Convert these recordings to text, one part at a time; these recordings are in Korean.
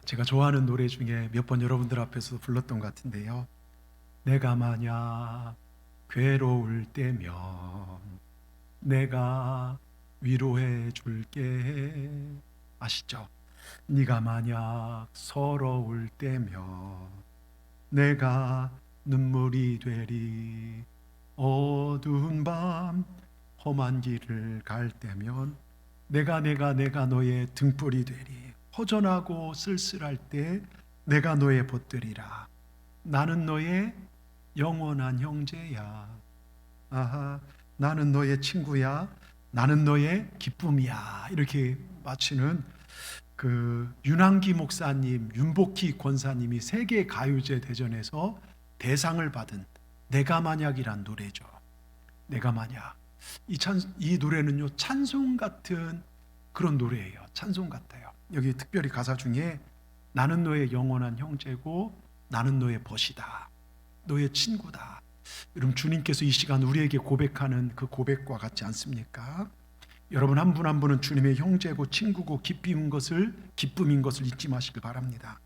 제가 좋아하는 노래 중에 몇 번 여러분들 앞에서 불렀던 것 같은데요. 내가 만약 괴로울 때면 내가 위로해 줄게. 아시죠? 네가 만약 서러울 때면 내가 눈물이 되리. 어두운 밤 험한 길을 갈 때면 내가 너의 등불이 되리. 허전하고 쓸쓸할 때 내가 너의 벗들이라. 나는 너의 영원한 형제야. 아하, 나는 너의 친구야. 나는 너의 기쁨이야. 이렇게 마치는 그 윤항기 목사님, 윤복희 권사님이 세계 가요제 대전에서 대상을 받은 내가 만약이란 노래죠. 내가 만약. 이 노래는요, 찬송 같은 그런 노래예요. 찬송 같아요. 여기 특별히 가사 중에 나는 너의 영원한 형제고 나는 너의 벗이다. 너의 친구다. 여러분, 주님께서 이 시간 우리에게 고백하는 그 고백과 같지 않습니까? 여러분 한 분 한 분은 주님의 형제고 친구고 기쁨인 것을 잊지 마시길 바랍니다.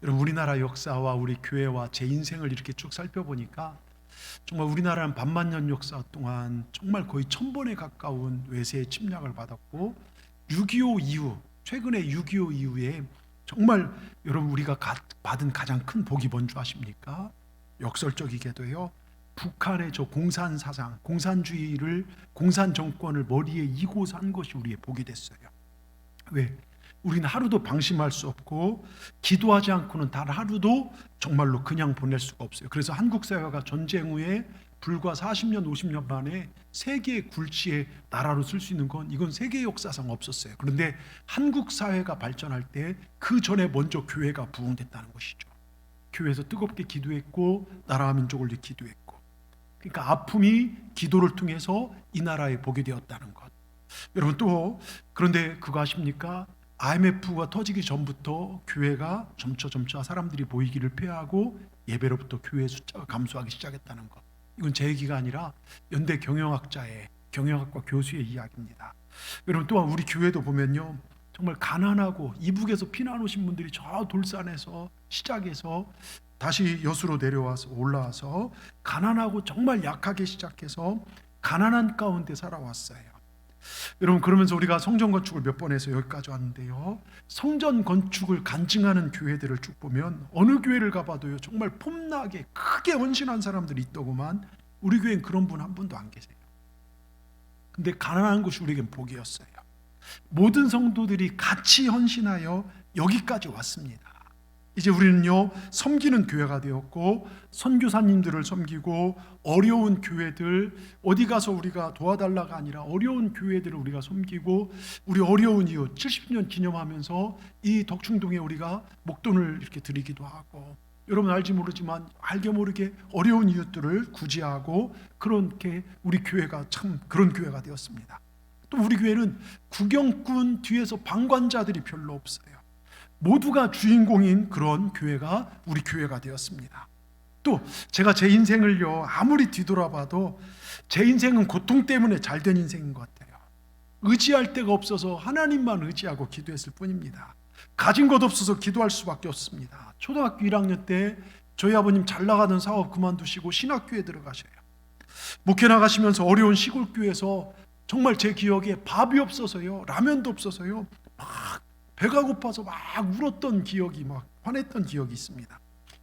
여러분, 우리나라 역사와 우리 교회와 제 인생을 이렇게 쭉 살펴보니까 정말 우리나라는 반만년 역사 동안 정말 거의 1000번에 가까운 외세의 침략을 받았고, 6.25 이후, 최근에 6.25 이후에 정말 여러분 우리가 받은 가장 큰 복이 뭔지 아십니까? 역설적이게도요, 북한의 저 공산 사상, 공산주의를, 공산 정권을 머리에 이고 산 것이 우리의 복이 됐어요. 왜? 우리는 하루도 방심할 수 없고 기도하지 않고는 단 하루도 정말로 그냥 보낼 수가 없어요. 그래서 한국 사회가 전쟁 후에 불과 40년, 50년 만에 세계의 굴지의 나라로 쓸 수 있는 건 이건 세계 역사상 없었어요. 그런데 한국 사회가 발전할 때 그 전에 먼저 교회가 부흥됐다는 것이죠. 교회에서 뜨겁게 기도했고 나라와 민족을 위해 기도했고, 그러니까 아픔이 기도를 통해서 이 나라에 복이 되었다는 것. 여러분, 또 그런데 그거 아십니까? IMF가 터지기 전부터 교회가 점차 사람들이 모이기를 폐하고 예배로부터 교회 숫자가 감소하기 시작했다는 것. 이건 제 얘기가 아니라 연대 경영학과 교수의 이야기입니다. 여러분, 또한 우리 교회도 보면요, 정말 가난하고 이북에서 피난 오신 분들이 저 돌산에서 시작해서 다시 여수로 내려와서 올라와서 가난하고 정말 약하게 시작해서 가난한 가운데 살아왔어요. 여러분, 그러면서 우리가 성전 건축을 몇 번 해서 여기까지 왔는데요, 성전 건축을 간증하는 교회들을 쭉 보면 어느 교회를 가봐도요 정말 폼나게 크게 헌신한 사람들이 있더구만 우리 교회는 그런 분 한 분도 안 계세요. 근데 가난한 것이 우리에겐 복이었어요. 모든 성도들이 같이 헌신하여 여기까지 왔습니다. 이제 우리는요, 섬기는 교회가 되었고 선교사님들을 섬기고 어려운 교회들, 어디 가서 우리가 도와달라가 아니라 어려운 교회들을 우리가 섬기고, 우리 어려운 이웃 70년 기념하면서 이 덕충동에 우리가 목돈을 이렇게 드리기도 하고, 여러분 알지 모르지만 알게 모르게 어려운 이웃들을 구제하고, 그렇게 우리 교회가 참 그런 교회가 되었습니다. 또 우리 교회는 구경꾼 뒤에서 방관자들이 별로 없어요. 모두가 주인공인 그런 교회가 우리 교회가 되었습니다. 또 제가 제 인생을요 아무리 뒤돌아봐도 제 인생은 고통 때문에 잘된 인생인 것 같아요. 의지할 데가 없어서 하나님만 의지하고 기도했을 뿐입니다. 가진 것 없어서 기도할 수밖에 없습니다. 초등학교 1학년 때 저희 아버님 잘 나가던 사업 그만두시고 신학교에 들어가셔요. 목회 나가시면서 어려운 시골교회에서 정말 제 기억에 밥이 없어서요, 라면도 없어서요, 막 배가 고파서 막 울었던 기억이, 막 화냈던 기억이 있습니다.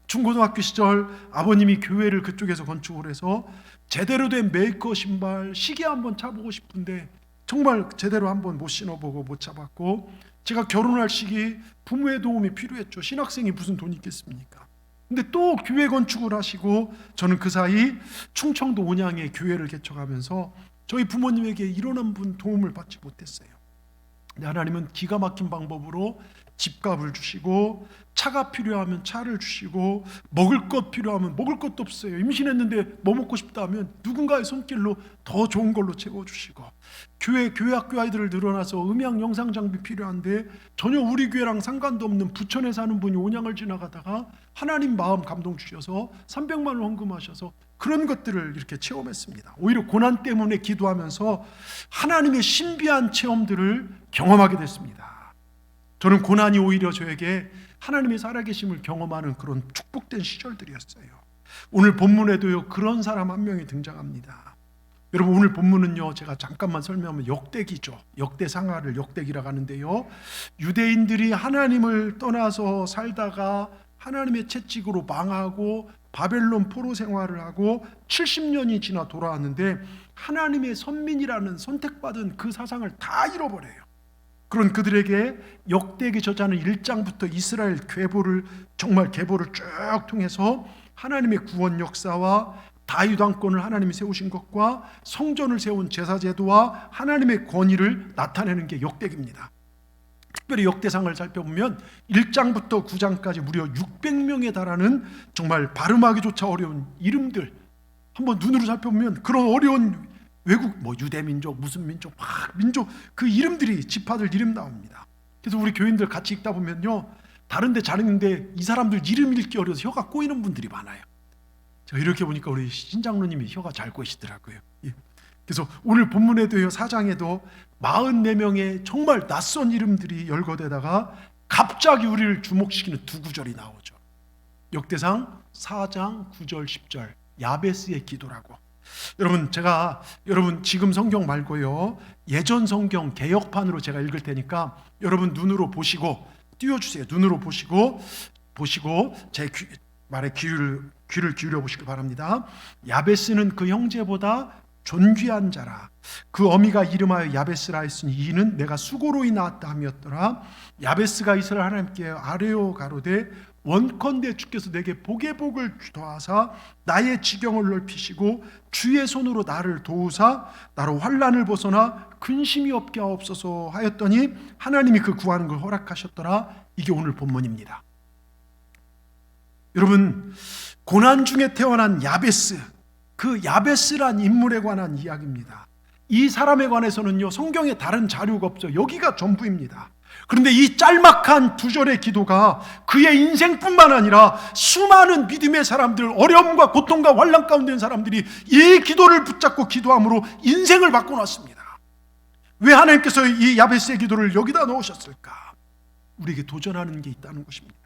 중고등학교 시절 아버님이 교회를 그쪽에서 건축을 해서 제대로 된 메이커 신발, 시계 한번 차보고 싶은데 정말 제대로 한번 못 신어보고 못 차봤고, 제가 결혼할 시기 부모의 도움이 필요했죠. 신학생이 무슨 돈이 있겠습니까? 근데 또 교회 건축을 하시고, 저는 그 사이 충청도 온양에 교회를 개척하면서 저희 부모님에게 이런 한 분 도움을 받지 못했어요. 하나님은 기가 막힌 방법으로 집값을 주시고, 차가 필요하면 차를 주시고, 먹을 것 필요하면 먹을 것도 없어요. 임신했는데 뭐 먹고 싶다 하면 누군가의 손길로 더 좋은 걸로 채워주시고, 교회 학교 아이들을 늘어나서 음향 영상 장비 필요한데 전혀 우리 교회랑 상관도 없는 부천에 사는 분이 온양을 지나가다가 하나님 마음 감동 주셔서 300만 원 헌금하셔서 그런 것들을 이렇게 체험했습니다. 오히려 고난 때문에 기도하면서 하나님의 신비한 체험들을 경험하게 됐습니다. 저는 고난이 오히려 저에게 하나님의 살아계심을 경험하는 그런 축복된 시절들이었어요. 오늘 본문에도요, 그런 사람 한 명이 등장합니다. 여러분, 오늘 본문은요, 제가 잠깐만 설명하면 역대기죠. 역대상하를 역대기라고 하는데요, 유대인들이 하나님을 떠나서 살다가 하나님의 채찍으로 망하고 바벨론 포로 생활을 하고 70년이 지나 돌아왔는데 하나님의 선민이라는 선택받은 그 사상을 다 잃어버려요. 그런 그들에게 역대기 저자는 1장부터 이스라엘 정말 계보를 쭉 통해서 하나님의 구원 역사와 다윗 왕권을 하나님이 세우신 것과 성전을 세운 제사제도와 하나님의 권위를 나타내는 게 역대기입니다. 특별히 역대상을 살펴보면 1장부터 9장까지 무려 600명에 달하는 정말 발음하기조차 어려운 이름들, 한번 눈으로 살펴보면 그런 어려운 외국 유대민족 무슨 민족 민족 그 이름들이 지파들 이름 나옵니다. 그래서 우리 교인들 같이 읽다 보면요, 다른데 잘했는데 이 사람들 이름 읽기 어려워서 혀가 꼬이는 분들이 많아요. 제가 이렇게 보니까 우리 신장로님이 혀가 잘 꼬이시더라고요. 그래서 오늘 본문에도요, 4장에도 44명의 정말 낯선 이름들이 열거되다가 갑자기 우리를 주목시키는 두 구절이 나오죠. 역대상 4장 9절 10절 야베스의 기도라고. 여러분 지금 성경 말고요, 예전 성경 개역판으로 제가 읽을 테니까 여러분 눈으로 보시고 띄워주세요. 눈으로 보시고 제 말에 귀를 기울여 보시기 바랍니다. 야베스는 그 형제보다 존귀한 자라. 그 어미가 이름하여 야베스라 했으니 이는 내가 수고로이 낳았다 함이었더라. 야베스가 이스라엘 하나님께 아뢰어 가로되 원컨대 주께서 내게 복의 복을 더하사 나의 지경을 넓히시고 주의 손으로 나를 도우사 나로 환난을 벗어나 근심이 없게 하옵소서 하였더니 하나님이 그 구하는 걸 허락하셨더라. 이게 오늘 본문입니다. 여러분, 고난 중에 태어난 야베스, 그 야베스란 인물에 관한 이야기입니다. 이 사람에 관해서는요, 성경에 다른 자료가 없죠. 여기가 전부입니다. 그런데 이 짤막한 두 절의 기도가 그의 인생뿐만 아니라 수많은 믿음의 사람들, 어려움과 고통과 환난 가운데 있는 사람들이 이 기도를 붙잡고 기도함으로 인생을 바꿔놨습니다. 왜 하나님께서 이 야베스의 기도를 여기다 넣으셨을까? 우리에게 도전하는 게 있다는 것입니다.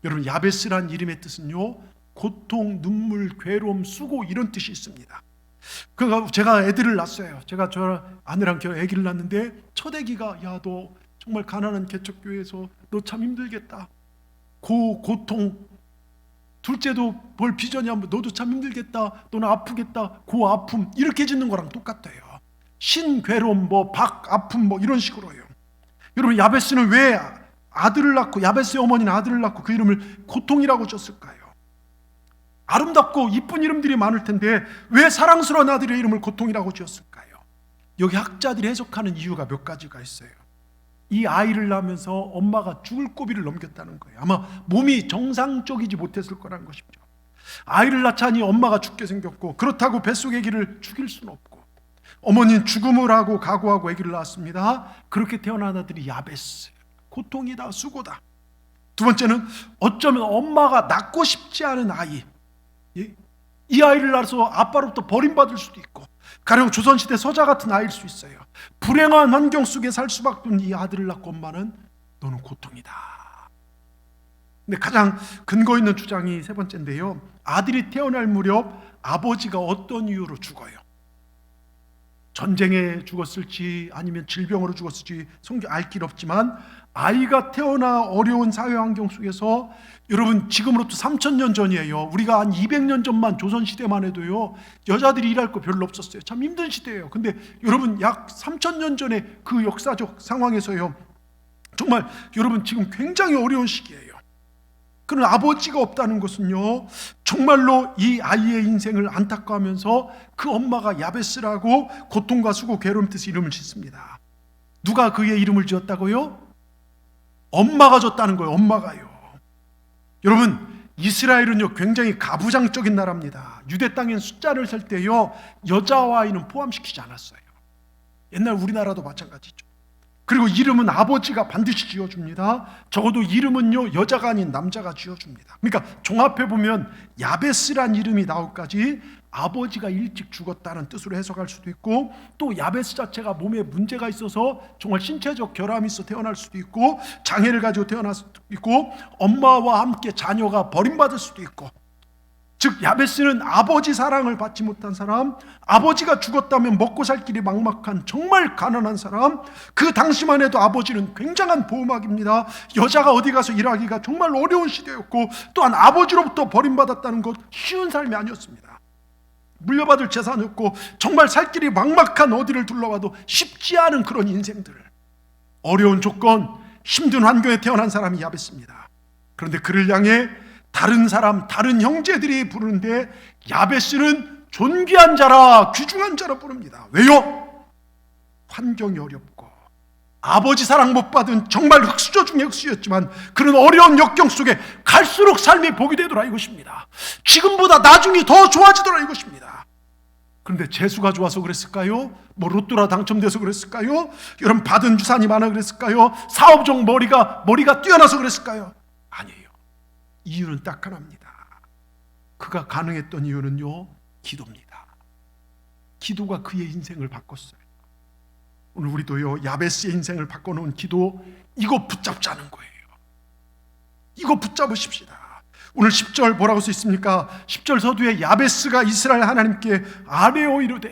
여러분, 야베스란 이름의 뜻은요, 고통, 눈물, 괴로움, 수고 이런 뜻이 있습니다. 제가 애들을 낳았어요. 제가 저 아내랑 아기를 낳았는데 첫 아기가 야, 너 정말 가난한 개척교회에서 너 참 힘들겠다. 고통. 둘째도 뭘 비전이야. 너도 참 힘들겠다. 너는 아프겠다. 아픔. 이렇게 짓는 거랑 똑같아요. 신괴로움, 아픔 이런 식으로요. 여러분, 야베스는 왜 아들을 낳고, 야베스의 어머니는 아들을 낳고 그 이름을 고통이라고 줬을까요? 아름답고 이쁜 이름들이 많을 텐데 왜 사랑스러운 아들의 이름을 고통이라고 지었을까요? 여기 학자들이 해석하는 이유가 몇 가지가 있어요. 이 아이를 낳으면서 엄마가 죽을 고비를 넘겼다는 거예요. 아마 몸이 정상적이지 못했을 거라는 것이죠. 아이를 낳자니 엄마가 죽게 생겼고, 그렇다고 뱃속 아기를 죽일 수는 없고, 어머니는 죽음을 하고 각오하고 아기를 낳았습니다. 그렇게 태어난 아들이 야베스, 고통이다, 수고다. 두 번째는 어쩌면 엄마가 낳고 싶지 않은 아이, 이 아이를 낳아서 아빠로부터 버림받을 수도 있고, 가령 조선시대 서자 같은 아이일 수 있어요. 불행한 환경 속에 살 수밖에 없는 이 아들을 낳고 엄마는 너는 고통이다. 근데 가장 근거 있는 주장이 세 번째인데요, 아들이 태어날 무렵 아버지가 어떤 이유로 죽어요. 전쟁에 죽었을지 아니면 질병으로 죽었을지 성경 알 길 없지만 아이가 태어나 어려운 사회 환경 속에서, 여러분 지금으로부터 3000년 전이에요. 우리가 한 200년 전만 조선시대만 해도요, 여자들이 일할 거 별로 없었어요. 참 힘든 시대예요. 근데 여러분 약 3000년 전의 그 역사적 상황에서요, 정말 여러분 지금 굉장히 어려운 시기예요. 그런 아버지가 없다는 것은요, 정말로 이 아이의 인생을 안타까워하면서 그 엄마가 야베스라고 고통과 수고, 괴로움 뜻의 이름을 짓습니다. 누가 그의 이름을 지었다고요? 엄마가 졌다는 거예요. 엄마가요. 여러분, 이스라엘은요 굉장히 가부장적인 나라입니다. 유대 땅엔 숫자를 셀 때요, 여자와 아이는 포함시키지 않았어요. 옛날 우리나라도 마찬가지죠. 그리고 이름은 아버지가 반드시 지어줍니다. 적어도 이름은요 여자가 아닌 남자가 지어줍니다. 그러니까 종합해보면 야베스란 이름이 나올까지 아버지가 일찍 죽었다는 뜻으로 해석할 수도 있고, 또 야베스 자체가 몸에 문제가 있어서 정말 신체적 결함이 있어 태어날 수도 있고, 장애를 가지고 태어날 수도 있고, 엄마와 함께 자녀가 버림받을 수도 있고, 즉 야베스는 아버지 사랑을 받지 못한 사람, 아버지가 죽었다면 먹고 살 길이 막막한 정말 가난한 사람, 그 당시만 해도 아버지는 굉장한 보호막입니다. 여자가 어디 가서 일하기가 정말 어려운 시대였고, 또한 아버지로부터 버림받았다는 것 쉬운 삶이 아니었습니다. 물려받을 재산이었고, 정말 살 길이 막막한 어디를 둘러봐도 쉽지 않은 그런 인생들, 어려운 조건, 힘든 환경에 태어난 사람이 야베스입니다. 그런데 그를 향해 다른 사람, 다른 형제들이 부르는데 야베스는 존귀한 자라, 귀중한 자라 부릅니다. 왜요? 환경이 어렵고 아버지 사랑 못 받은 정말 흙수저 중에 흙수였지만 그런 어려운 역경 속에 갈수록 삶이 복이 되더라 이것입니다. 지금보다 나중이 더 좋아지더라 이것입니다. 그런데 재수가 좋아서 그랬을까요? 뭐 로또라 당첨돼서 그랬을까요? 여러분 받은 유산이 많아 그랬을까요? 사업적 머리가 뛰어나서 그랬을까요? 아니에요. 이유는 딱 하나입니다. 그가 가능했던 이유는요, 기도입니다. 기도가 그의 인생을 바꿨어요. 오늘 우리도요, 야베스의 인생을 바꿔놓은 기도, 이거 붙잡자는 거예요. 이거 붙잡으십시다. 오늘 10절 뭐라고 써 있습니까? 10절 서두에 야베스가 이스라엘 하나님께 아뢰어 이르되,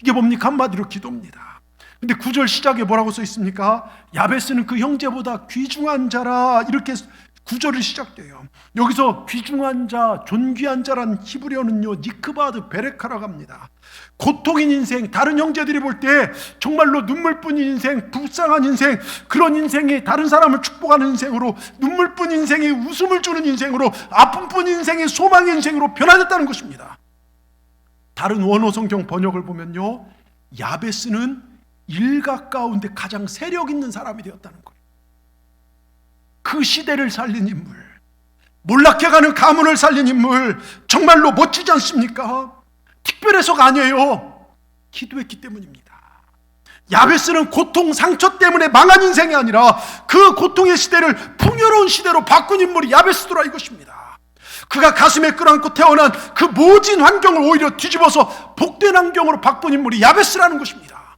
이게 뭡니까? 한마디로 기도입니다. 근데 9절 시작에 뭐라고 써 있습니까? 야베스는 그 형제보다 귀중한 자라, 이렇게 9절이 시작돼요. 여기서 귀중한 자, 존귀한 자란 히브리어는요, 니크바드 베레카라고 합니다. 고통인 인생, 다른 형제들이 볼 때 정말로 눈물뿐인 인생, 불쌍한 인생, 그런 인생이 다른 사람을 축복하는 인생으로, 눈물뿐 인생이 웃음을 주는 인생으로, 아픔뿐 인생이 소망의 인생으로 변화됐다는 것입니다. 다른 원어 성경 번역을 보면요, 야베스는 일각 가운데 가장 세력 있는 사람이 되었다는 거예요. 그 시대를 살린 인물, 몰락해가는 가문을 살린 인물, 정말로 멋지지 않습니까? 특별해서가 아니에요. 기도했기 때문입니다. 야베스는 고통, 상처 때문에 망한 인생이 아니라 그 고통의 시대를 풍요로운 시대로 바꾼 인물이 야베스더라 이것입니다. 그가 가슴에 끌어안고 태어난 그 모진 환경을 오히려 뒤집어서 복된 환경으로 바꾼 인물이 야베스라는 것입니다.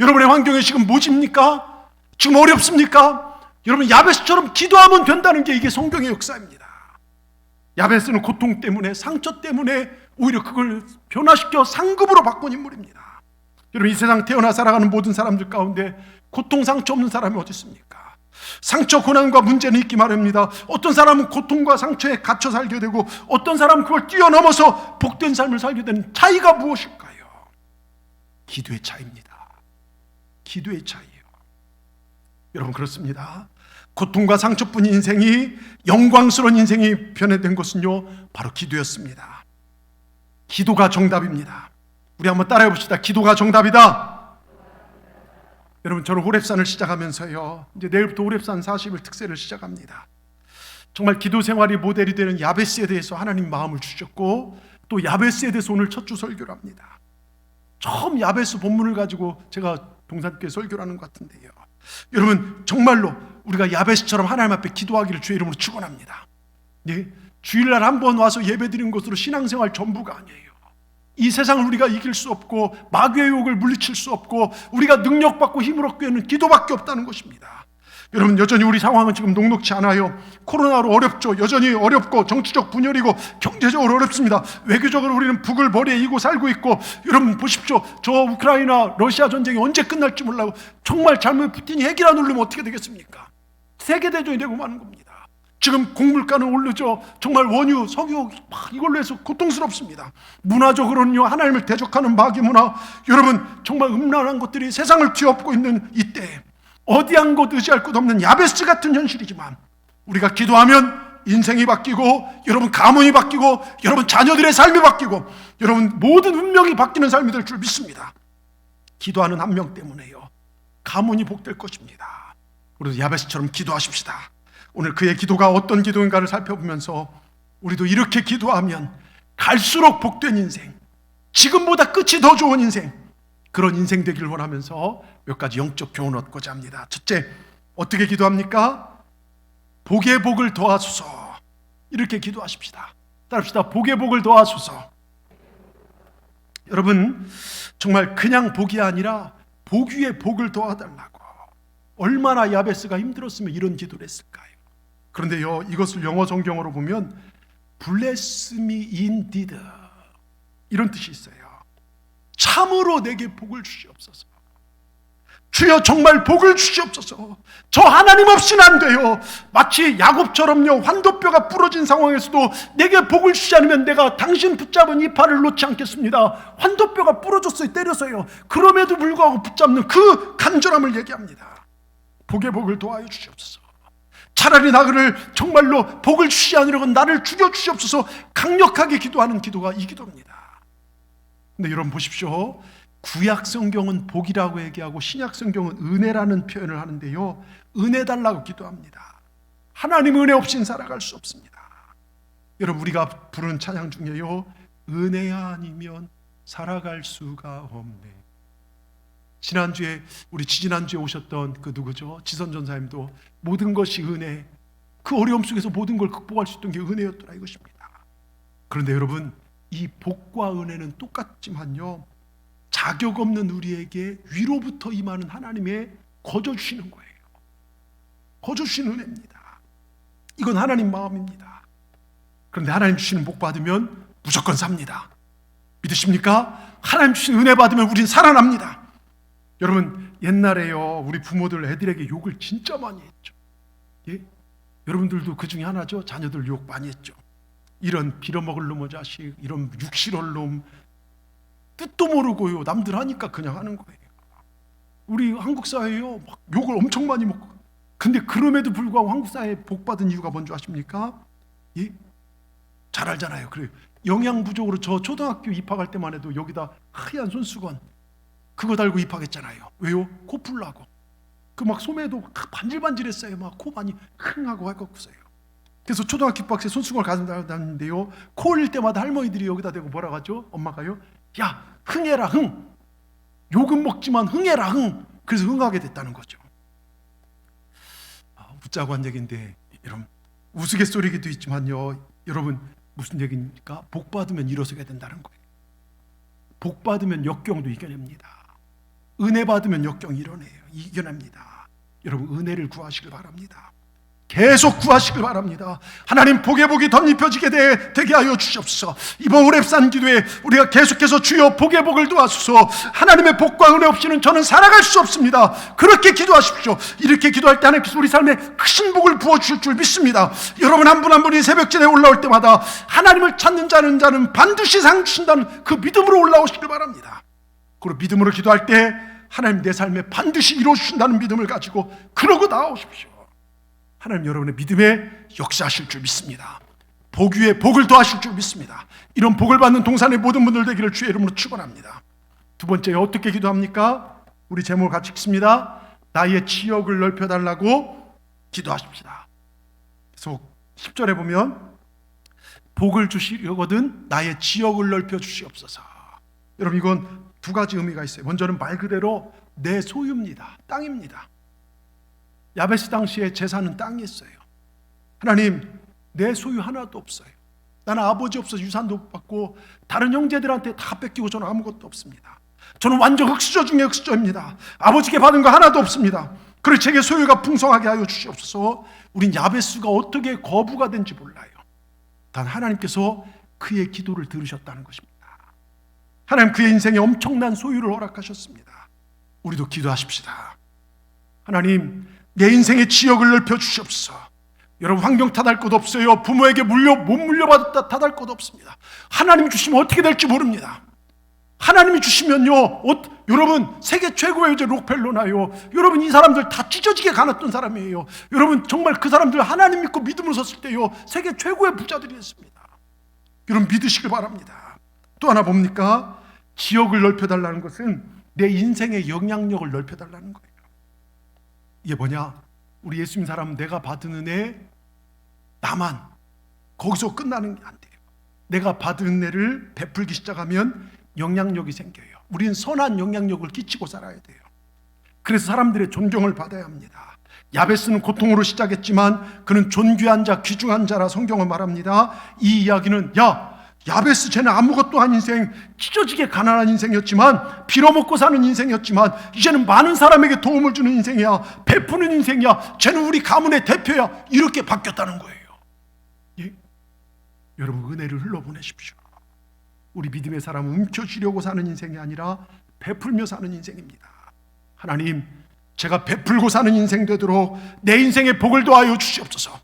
여러분의 환경이 지금 모집니까? 지금 어렵습니까? 여러분, 야베스처럼 기도하면 된다는 게 이게 성경의 역사입니다. 야베스는 고통 때문에, 상처 때문에 오히려 그걸 변화시켜 상급으로 바꾼 인물입니다. 여러분, 이 세상 태어나 살아가는 모든 사람들 가운데 고통, 상처 없는 사람이 어디 있습니까? 상처, 고난과 문제는 있기 마련입니다. 어떤 사람은 고통과 상처에 갇혀 살게 되고, 어떤 사람은 그걸 뛰어넘어서 복된 삶을 살게 되는 차이가 무엇일까요? 기도의 차이입니다. 기도의 차이예요. 여러분, 그렇습니다. 고통과 상처뿐인 인생이 영광스러운 인생이 변해된 것은요, 바로 기도였습니다. 기도가 정답입니다. 우리 한번 따라해 봅시다. 기도가 정답이다. 여러분, 저는 호렙산을 시작하면서요, 이제 내일부터 호렙산 40일 특세를 시작합니다. 정말 기도 생활이 모델이 되는 야베스에 대해서 하나님 마음을 주셨고, 또 야베스에 대해서 오늘 첫 주 설교를 합니다. 처음 야베스 본문을 가지고 제가 동산교회 설교를 하는 것 같은데요, 여러분, 정말로 우리가 야베스처럼 하나님 앞에 기도하기를 주의 이름으로 축원합니다. 예? 주일날 한 번 와서 예배드리는 것으로 신앙생활 전부가 아니에요. 이 세상을 우리가 이길 수 없고, 마귀의 유혹을 물리칠 수 없고, 우리가 능력받고 힘을 얻기 위해서는 기도밖에 없다는 것입니다. 여러분, 여전히 우리 상황은 지금 녹록지 않아요. 코로나로 어렵죠. 여전히 어렵고, 정치적 분열이고, 경제적으로 어렵습니다. 외교적으로 우리는 북을 머리에 이고 살고 있고, 여러분 보십시오. 저 우크라이나 러시아 전쟁이 언제 끝날지 몰라요. 정말 잘못 푸틴이 핵이라 누르면 어떻게 되겠습니까? 세계대전이 되고 마는 겁니다. 지금 곡물가는 오르죠. 정말 원유, 석유 이걸로 해서 고통스럽습니다. 문화적으로는요, 하나님을 대적하는 마귀 문화, 여러분 정말 음란한 것들이 세상을 뒤엎고 있는 이때 어디 한 곳 의지할 곳 없는 야베스 같은 현실이지만, 우리가 기도하면 인생이 바뀌고, 여러분 가문이 바뀌고, 여러분 자녀들의 삶이 바뀌고, 여러분 모든 운명이 바뀌는 삶이 될 줄 믿습니다. 기도하는 한 명 때문에요, 가문이 복될 것입니다. 우리도 야베스처럼 기도하십시다. 오늘 그의 기도가 어떤 기도인가를 살펴보면서 우리도 이렇게 기도하면 갈수록 복된 인생, 지금보다 끝이 더 좋은 인생, 그런 인생 되기를 원하면서 몇 가지 영적 교훈을 얻고자 합니다. 첫째, 어떻게 기도합니까? 복의 복을 더하소서. 이렇게 기도하십시다. 따라합시다. 복의 복을 더하소서. 여러분, 정말 그냥 복이 아니라 복 위에 복을 더하달라고. 얼마나 야베스가 힘들었으면 이런 기도를 했을까요? 그런데요, 이것을 영어 성경으로 보면 Bless me indeed, 이런 뜻이 있어요. 참으로 내게 복을 주시옵소서. 주여 정말 복을 주시옵소서. 저 하나님 없이는 안 돼요. 마치 야곱처럼요, 환도뼈가 부러진 상황에서도 내게 복을 주지 않으면 내가 당신 붙잡은 이 팔을 놓지 않겠습니다. 환도뼈가 부러졌어요, 때려서요. 그럼에도 불구하고 붙잡는 그 간절함을 얘기합니다. 복의 복을 도와여 주시옵소서. 차라리 나를 정말로 복을 주시지 않으려고 나를 죽여 주시옵소서. 강력하게 기도하는 기도가 이 기도입니다. 근데 여러분 보십시오. 구약 성경은 복이라고 얘기하고 신약 성경은 은혜라는 표현을 하는데요, 은혜 달라고 기도합니다. 하나님 은혜 없이는 살아갈 수 없습니다. 여러분, 우리가 부르는 찬양 중에요, 은혜 아니면 살아갈 수가 없네. 지난주에 오셨던 그 누구죠? 지선 전사님도 모든 것이 은혜, 그 어려움 속에서 모든 걸 극복할 수 있던 게 은혜였더라 이것입니다. 그런데 여러분, 이 복과 은혜는 똑같지만요, 자격 없는 우리에게 위로부터 임하는 하나님의 거저 주시는 거예요. 거저 주시는 은혜입니다. 이건 하나님 마음입니다. 그런데 하나님 주시는 복 받으면 무조건 삽니다. 믿으십니까? 하나님 주시는 은혜 받으면 우린 살아납니다. 여러분, 옛날에요, 우리 부모들 애들에게 욕을 진짜 많이 했죠. 예? 여러분들도 그 중에 하나죠. 자녀들 욕 많이 했죠. 이런 빌어먹을 놈의 자식, 이런 육실할 놈, 뜻도 모르고요, 남들 하니까 그냥 하는 거예요. 우리 한국 사회요, 막 욕을 엄청 많이 먹고. 근데 그럼에도 불구하고 한국 사회에 복 받은 이유가 뭔지 아십니까? 예? 잘 알잖아요. 그래요. 영양 부족으로 저 초등학교 입학할 때만 해도 여기다 하얀 손수건 그거 달고 입학했잖아요. 왜요? 코 풀라고. 그 막 소매도 반질반질했어요. 막 코 많이 흥하고 해갖고서요. 그래서 초등학교 입학생 손수건을 가지고 다녔는데요, 코 흘릴 때마다 할머니들이 여기다 대고 뭐라고 하죠? 엄마가요, 야, 흥해라 흥. 욕은 먹지만 흥해라 흥. 그래서 흥하게 됐다는 거죠. 웃자고 한 얘기인데, 여러분, 우스갯소리기도 있지만요, 여러분, 무슨 얘기입니까? 복 받으면 일어서게 된다는 거예요. 복 받으면 역경도 이겨냅니다. 은혜 받으면 역경 이겨냅니다. 여러분, 은혜를 구하시길 바랍니다. 계속 구하시길 바랍니다. 하나님 복의 복이 덧입혀지게 되게 하여 주시옵소서. 이번 오랩산 기도에 우리가 계속해서 주여 복의 복을 도와주소서. 하나님의 복과 은혜 없이는 저는 살아갈 수 없습니다. 그렇게 기도하십시오. 이렇게 기도할 때 하나님께서 우리 삶에 크신 복을 부어주실 줄 믿습니다. 여러분 한 분 한 분이 새벽전에 올라올 때마다 하나님을 찾는 자는 반드시 상 주신다는 그 믿음으로 올라오시길 바랍니다. 그리고 믿음으로 기도할 때 하나님 내 삶에 반드시 이루어주신다는 믿음을 가지고 그러고 나아오십시오. 하나님 여러분의 믿음에 역사하실 줄 믿습니다. 복 위에 복을 더하실 줄 믿습니다. 이런 복을 받는 동산의 모든 분들 되기를 주의 이름으로 축원합니다. 두 번째, 어떻게 기도합니까? 우리 제목을 같이 읽습니다. 나의 지역을 넓혀달라고 기도하십시다. 그래서 10절에 보면 복을 주시려거든 나의 지역을 넓혀 주시옵소서. 여러분, 이건 두 가지 의미가 있어요. 먼저는 말 그대로 내 소유입니다. 땅입니다. 야베스 당시에 재산은 땅이었어요. 하나님, 내 소유 하나도 없어요. 나는 아버지 없어서 유산도 못 받고 다른 형제들한테 다 뺏기고 저는 아무것도 없습니다. 저는 완전 흙수저 중에 흙수저입니다. 아버지께 받은 거 하나도 없습니다. 그래서 제게 소유가 풍성하게 하여 주시옵소서. 우린 야베스가 어떻게 거부가 된지 몰라요. 단 하나님께서 그의 기도를 들으셨다는 것입니다. 하나님 그의 인생에 엄청난 소유를 허락하셨습니다. 우리도 기도하십시다. 하나님, 내 인생의 지역을 넓혀 주시옵소서. 여러분, 환경 탓할 것 없어요. 부모에게 못 물려받았다 탓할 것 없습니다. 하나님이 주시면 어떻게 될지 모릅니다. 하나님이 주시면요, 여러분 세계 최고의 이제 록펠러나요. 여러분, 이 사람들 다 찢어지게 가났던 사람이에요. 여러분, 정말 그 사람들 하나님 믿고 믿음으로 섰을 때요, 세계 최고의 부자들이 됐습니다. 여러분, 믿으시길 바랍니다. 또 하나 뭡니까? 지역을 넓혀달라는 것은 내 인생의 영향력을 넓혀달라는 거예요. 이게 뭐냐? 우리 예수 믿는 사람은 내가 받은 은혜, 나만 거기서 끝나는 게 안 돼요. 내가 받은 은혜를 베풀기 시작하면 영향력이 생겨요. 우리는 선한 영향력을 끼치고 살아야 돼요. 그래서 사람들의 존경을 받아야 합니다. 야베스는 고통으로 시작했지만 그는 존귀한 자, 귀중한 자라 성경은 말합니다. 이 이야기는 야베스, 쟤는 아무것도 아닌 인생, 찢어지게 가난한 인생이었지만, 빌어먹고 사는 인생이었지만, 이제는 많은 사람에게 도움을 주는 인생이야, 베푸는 인생이야, 쟤는 우리 가문의 대표야, 이렇게 바뀌었다는 거예요. 예? 여러분, 은혜를 흘러보내십시오. 우리 믿음의 사람은 움켜쥐려고 사는 인생이 아니라 베풀며 사는 인생입니다. 하나님, 제가 베풀고 사는 인생 되도록 내 인생에 복을 더하여 주시옵소서.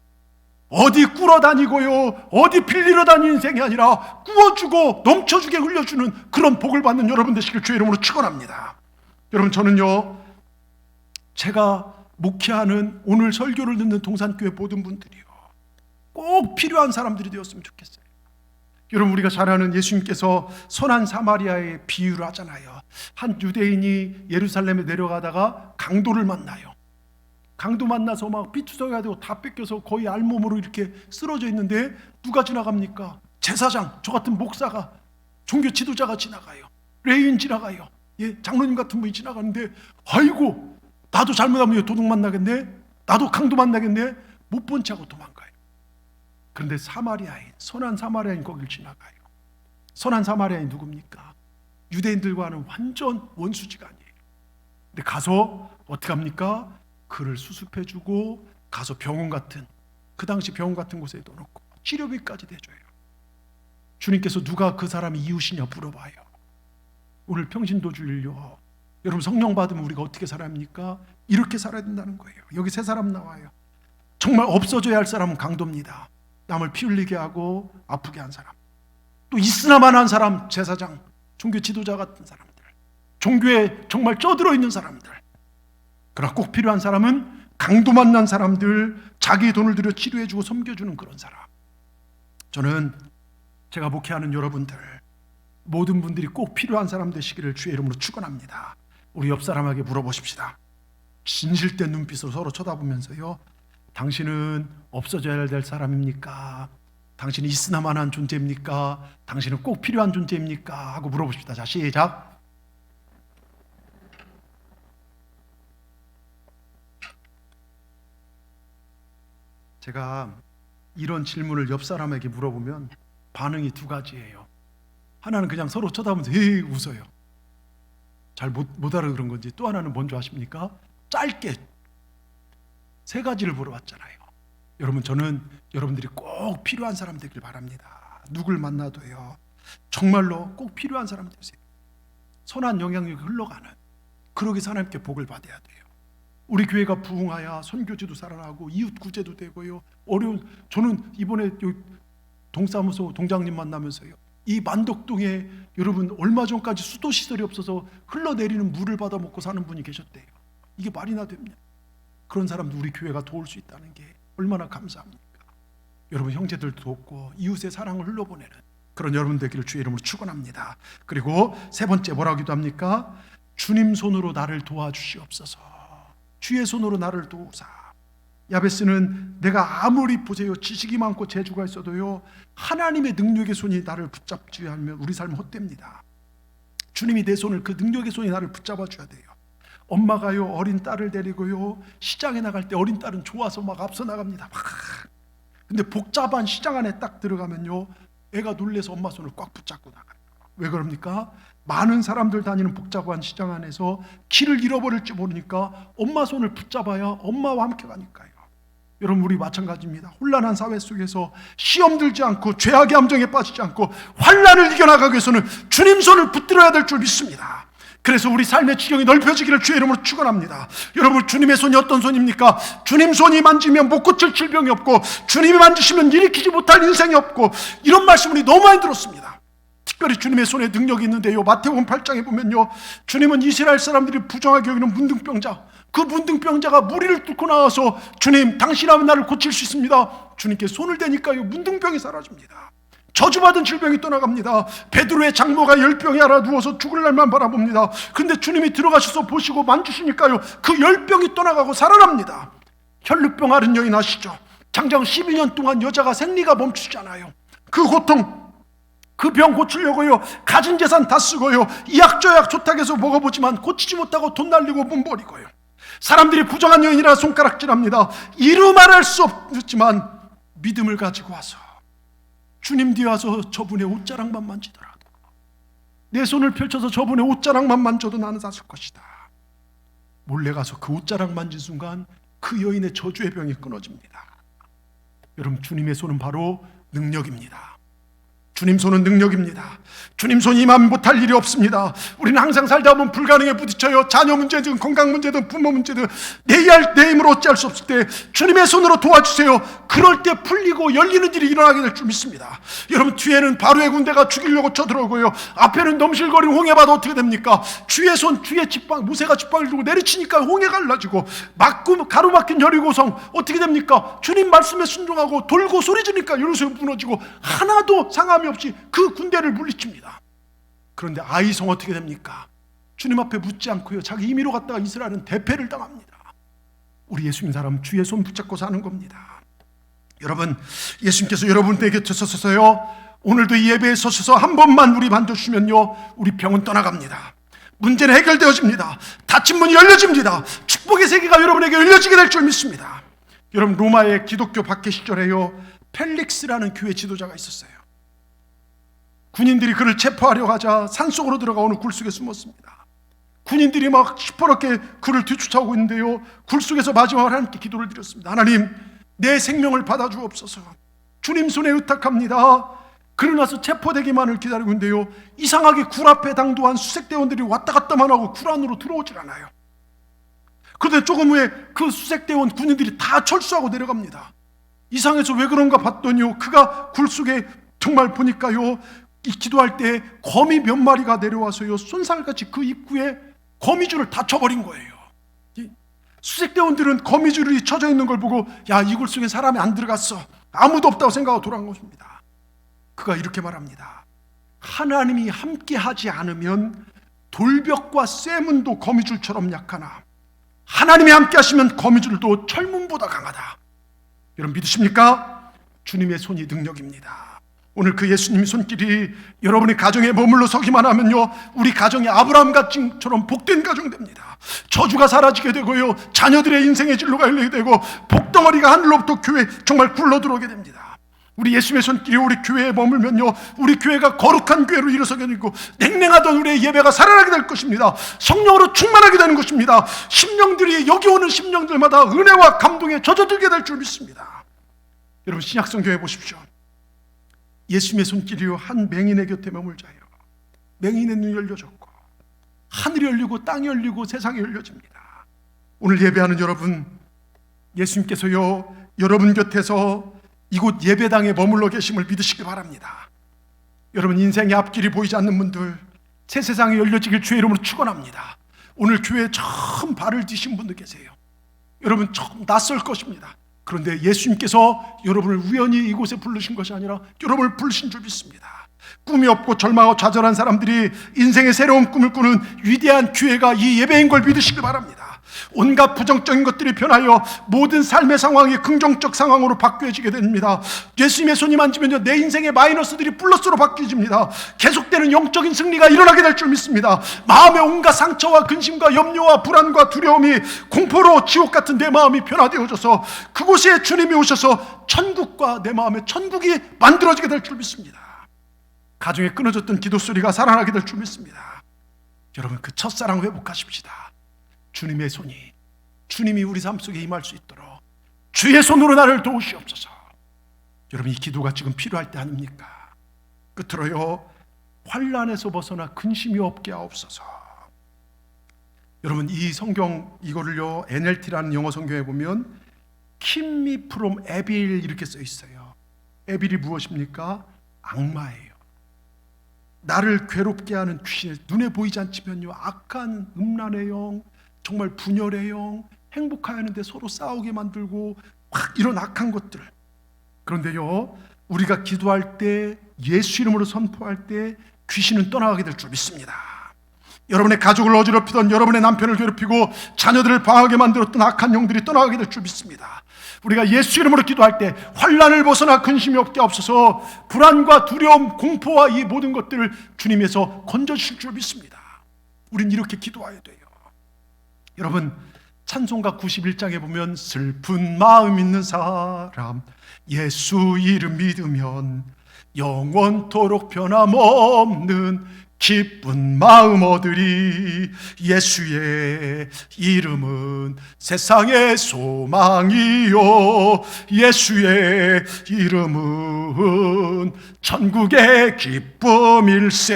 어디 꿇어다니고요, 어디 빌리러 다니는 인생이 아니라 구워주고 넘쳐주게 흘려주는 그런 복을 받는 여러분 되시길 주의 이름으로 축원합니다. 여러분, 저는요, 제가 목회하는 오늘 설교를 듣는 동산교회 모든 분들이요, 꼭 필요한 사람들이 되었으면 좋겠어요. 여러분, 우리가 잘 아는 예수님께서 선한 사마리아의 비유를 하잖아요. 한 유대인이 예루살렘에 내려가다가 강도를 만나요. 강도 만나서 막 피투성이가 되고 다 뺏겨서 거의 알몸으로 이렇게 쓰러져 있는데 누가 지나갑니까? 제사장, 저 같은 목사가, 종교 지도자가 지나가요. 레위인 지나가요. 예, 장로님 같은 분이 지나가는데, 아이고, 나도 잘못하면 도둑 만나겠네, 나도 강도 만나겠네, 못 본 척하고 도망가요. 그런데 사마리아인, 선한 사마리아인 거길 지나가요. 선한 사마리아인 누굽니까? 유대인들과는 완전 원수지가 아니에요. 근데 가서 어떻게 합니까? 그를 수습해주고 가서 병원 같은, 그 당시 병원 같은 곳에 넣어놓고 치료비까지 대줘요. 주님께서 누가 그 사람이 이웃이냐 물어봐요. 오늘 평신도주일요, 여러분 성령 받으면 우리가 어떻게 살아야 합니까? 이렇게 살아야 된다는 거예요. 여기 세 사람 나와요. 정말 없어져야 할 사람은 강도입니다. 남을 피 흘리게 하고 아프게 한 사람, 또 있으나만 한 사람, 제사장, 종교 지도자 같은 사람들, 종교에 정말 쪄들어 있는 사람들. 그러나 꼭 필요한 사람은 강도 만난 사람들, 자기의 돈을 들여 치료해주고 섬겨주는 그런 사람. 저는 제가 목회하는 여러분들, 모든 분들이 꼭 필요한 사람 되시기를 주의 이름으로 축원합니다. 우리 옆 사람에게 물어보십시다. 진실된 눈빛으로 서로 쳐다보면서요, 당신은 없어져야 될 사람입니까? 당신이 있으나마한 존재입니까? 당신은 꼭 필요한 존재입니까? 하고 물어봅시다. 자, 시작. 제가 이런 질문을 옆 사람에게 물어보면 반응이 두 가지예요. 하나는 그냥 서로 쳐다보면서 헤이 웃어요. 잘 못 알아들은 건지. 또 하나는 뭔지 아십니까? 짧게 세 가지를 물어봤잖아요. 여러분, 저는 여러분들이 꼭 필요한 사람 되길 바랍니다. 누굴 만나도요, 정말로 꼭 필요한 사람 되세요. 선한 영향력이 흘러가는, 그러기 하나님께 복을 받아야 돼요. 우리 교회가 부흥하여 선교지도 살아나고 이웃 구제도 되고요. 저는 이번에 동사무소 동장님 만나면서요, 이 만덕동에 여러분 얼마 전까지 수도 시설이 없어서 흘러내리는 물을 받아 먹고 사는 분이 계셨대요. 이게 말이나 됩니까? 그런 사람도 우리 교회가 도울 수 있다는 게 얼마나 감사합니까? 여러분, 형제들도 돕고 이웃의 사랑을 흘러보내는 그런 여러분 되기를 주의 이름으로 축원합니다. 그리고 세 번째 뭐라고 기도합니까? 주님 손으로 나를 도와주시옵소서. 주의 손으로 나를 도우사. 야베스는 내가 아무리 보세요, 지식이 많고 재주가 있어도요, 하나님의 능력의 손이 나를 붙잡지 않으면 우리 삶은 헛됩니다. 주님이 내 손을, 그 능력의 손이 나를 붙잡아 줘야 돼요. 엄마가요, 어린 딸을 데리고요, 시장에 나갈 때 어린 딸은 좋아서 막 앞서 나갑니다. 막. 근데 복잡한 시장 안에 딱 들어가면요, 애가 놀래서 엄마 손을 꽉 붙잡고 나가요. 왜 그럽니까? 많은 사람들 다니는 복잡한 시장 안에서 길을 잃어버릴지 모르니까 엄마 손을 붙잡아야 엄마와 함께 가니까요. 여러분, 우리 마찬가지입니다. 혼란한 사회 속에서 시험 들지 않고 죄악의 함정에 빠지지 않고 환난을 이겨나가기 위해서는 주님 손을 붙들어야 될 줄 믿습니다. 그래서 우리 삶의 지경이 넓혀지기를 주의 이름으로 축원합니다. 여러분, 주님의 손이 어떤 손입니까? 주님 손이 만지면 못 고칠 질병이 없고, 주님이 만지시면 일으키지 못할 인생이 없고, 이런 말씀을 너무 많이 들었습니다. 특별히 주님의 손에 능력이 있는데요, 마태복음 8장에 보면요, 주님은 이스라엘 사람들이 부정하게 여기는 문둥병자, 그 문둥병자가 무리를 뚫고 나와서 주님, 당신이라면 나를 고칠 수 있습니다. 주님께 손을 대니까요, 문둥병이 사라집니다. 저주받은 질병이 떠나갑니다. 베드로의 장모가 열병이 알아 누워서 죽을 날만 바라봅니다. 근데 주님이 들어가셔서 보시고 만지시니까요, 그 열병이 떠나가고 살아납니다. 혈루병 앓은 여인 아시죠? 장장 12년 동안 여자가 생리가 멈추잖아요. 그 고통, 그 병 고치려고요, 가진 재산 다 쓰고요, 이약저약 좋다고 먹어보지만 고치지 못하고 돈 날리고 문 버리고요. 사람들이 부정한 여인이라 손가락질합니다. 이루 말할 수 없지만 믿음을 가지고 와서 주님 뒤에 와서 저분의 옷자락만 만지더라도, 내 손을 펼쳐서 저분의 옷자락만 만져도 나는 낫을 것이다. 몰래 가서 그 옷자락 만진 순간 그 여인의 저주의 병이 끊어집니다. 여러분, 주님의 손은 바로 능력입니다. 주님 손은 능력입니다. 주님 손이 임하면 못할 일이 없습니다. 우리는 항상 살다 보면 불가능에 부딪혀요. 자녀 문제든 건강 문제든 부모 문제든 내 힘으로 어찌할 수 없을 때 주님의 손으로 도와주세요. 그럴 때 풀리고 열리는 일이 일어나게 될 줄 믿습니다. 여러분, 뒤에는 바로의 군대가 죽이려고 쳐들어오고요, 앞에는 넘실거리는 홍해바다. 어떻게 됩니까? 주의 손, 주의 지팡이, 모세가 지팡이를 들고 내리치니까 홍해가 갈라지고, 가로막힌 여리고성 어떻게 됩니까? 주님 말씀에 순종하고 돌고 소리지니까 예루살렘 무너지고 하나도 상함이 없이 그 군대를 물리칩니다. 그런데 아이성 어떻게 됩니까? 주님 앞에 묻지 않고요, 자기 임의로 갔다가 이스라엘은 대패를 당합니다. 우리 예수 믿는 사람 주의 손 붙잡고 사는 겁니다. 여러분, 예수님께서 여러분에게 곁에 서서요, 오늘도 이 예배에 서셔서 한 번만 우리 만져주시면요, 우리 병은 떠나갑니다. 문제는 해결되어집니다. 닫힌 문이 열려집니다. 축복의 세계가 여러분에게 열려지게 될 줄 믿습니다. 여러분, 로마의 기독교 박해 시절에요, 펠릭스라는 교회 지도자가 있었어요. 군인들이 그를 체포하려 하자 산속으로 들어가 어느 굴속에 숨었습니다. 군인들이 막 시퍼렇게 그를 뒤쫓아오고 있는데요, 굴속에서 마지막으로 하나님께 기도를 드렸습니다. 하나님, 내 생명을 받아주옵소서. 주님 손에 의탁합니다. 그러나서 체포되기만을 기다리고 있는데요, 이상하게 굴 앞에 당도한 수색대원들이 왔다 갔다만 하고 굴 안으로 들어오질 않아요. 그런데 조금 후에 그 수색대원 군인들이 다 철수하고 내려갑니다. 이상해서 왜 그런가 봤더니요, 그가 굴 속에 정말 보니까요, 이 기도할 때 거미 몇 마리가 내려와서요, 쏜살같이 그 입구에 거미줄을 다 쳐버린 거예요. 수색대원들은 거미줄이 쳐져 있는 걸 보고, 야, 이 굴 속에 사람이 안 들어갔어, 아무도 없다고 생각하고 돌아간 것입니다. 그가 이렇게 말합니다. 하나님이 함께 하지 않으면 돌벽과 쇠문도 거미줄처럼 약하나 하나님이 함께 하시면 거미줄도 철문보다 강하다. 여러분, 믿으십니까? 주님의 손이 능력입니다. 오늘 그 예수님의 손길이 여러분의 가정에 머물러 서기만 하면요, 우리 가정이 아브라함 가정처럼 복된 가정 됩니다. 저주가 사라지게 되고요, 자녀들의 인생의 진로가 열리게 되고, 복덩어리가 하늘로부터 교회에 정말 굴러 들어오게 됩니다. 우리 예수님의 손길이 우리 교회에 머물면요, 우리 교회가 거룩한 교회로 일어서게 되고, 냉랭하던 우리의 예배가 살아나게 될 것입니다. 성령으로 충만하게 되는 것입니다. 심령들이, 여기 오는 심령들마다 은혜와 감동에 젖어들게 될 줄 믿습니다. 여러분, 신약성경에 보십시오. 예수님의 손길이요, 한 맹인의 곁에 머물자요, 맹인의 눈이 열려졌고 하늘이 열리고 땅이 열리고 세상이 열려집니다. 오늘 예배하는 여러분, 예수님께서요, 여러분 곁에서 이곳 예배당에 머물러 계심을 믿으시기 바랍니다. 여러분, 인생의 앞길이 보이지 않는 분들, 새 세상이 열려지길 주의 이름으로 축원합니다. 오늘 교회에 처음 발을 디신 분들 계세요. 여러분, 처음 낯설 것입니다. 그런데 예수님께서 여러분을 우연히 이곳에 부르신 것이 아니라 여러분을 부르신 줄 믿습니다. 꿈이 없고 절망하고 좌절한 사람들이 인생의 새로운 꿈을 꾸는 위대한 기회가 이 예배인 걸 믿으시기 바랍니다. 온갖 부정적인 것들이 변하여 모든 삶의 상황이 긍정적 상황으로 바뀌어지게 됩니다. 예수님의 손이 만지면요, 내 인생의 마이너스들이 플러스로 바뀌어집니다. 계속되는 영적인 승리가 일어나게 될 줄 믿습니다. 마음의 온갖 상처와 근심과 염려와 불안과 두려움이 공포로 지옥 같은 내 마음이 변화되어져서 그곳에 주님이 오셔서 천국과 내 마음의 천국이 만들어지게 될 줄 믿습니다. 가정에 끊어졌던 기도 소리가 살아나게 될 줄 믿습니다. 여러분, 그 첫사랑 회복하십시다. 주님의 손이, 주님이 우리 삶 속에 임할 수 있도록 주의 손으로 나를 도우시옵소서. 여러분, 이 기도가 지금 필요할 때 아닙니까? 끝으로요, 환난에서 벗어나 근심이 없게 하옵소서. 여러분, 이 성경 이거를요, NLT라는 영어 성경에 보면 Keep me from evil 이렇게 써 있어요. 에빌이 무엇입니까? 악마예요. 나를 괴롭게 하는 귀신, 눈에 보이지 않지만요, 악한 음란의 영, 정말 분열의 영, 행복하였는데 서로 싸우게 만들고 막 이런 악한 것들. 그런데요, 우리가 기도할 때, 예수 이름으로 선포할 때 귀신은 떠나가게 될 줄 믿습니다. 여러분의 가족을 어지럽히던, 여러분의 남편을 괴롭히고 자녀들을 방하게 만들었던 악한 영들이 떠나가게 될 줄 믿습니다. 우리가 예수 이름으로 기도할 때 환난을 벗어나 근심이 없게 하옵소서. 불안과 두려움, 공포와 이 모든 것들을 주님에서 건져주실 줄 믿습니다. 우린 이렇게 기도해야 돼요. 여러분, 찬송가 91장에 보면 슬픈 마음 있는 사람 예수 이름 믿으면 영원토록 변함없는 기쁜 마음 얻으리. 예수의 이름은 세상의 소망이요, 예수의 이름은 천국의 기쁨일세.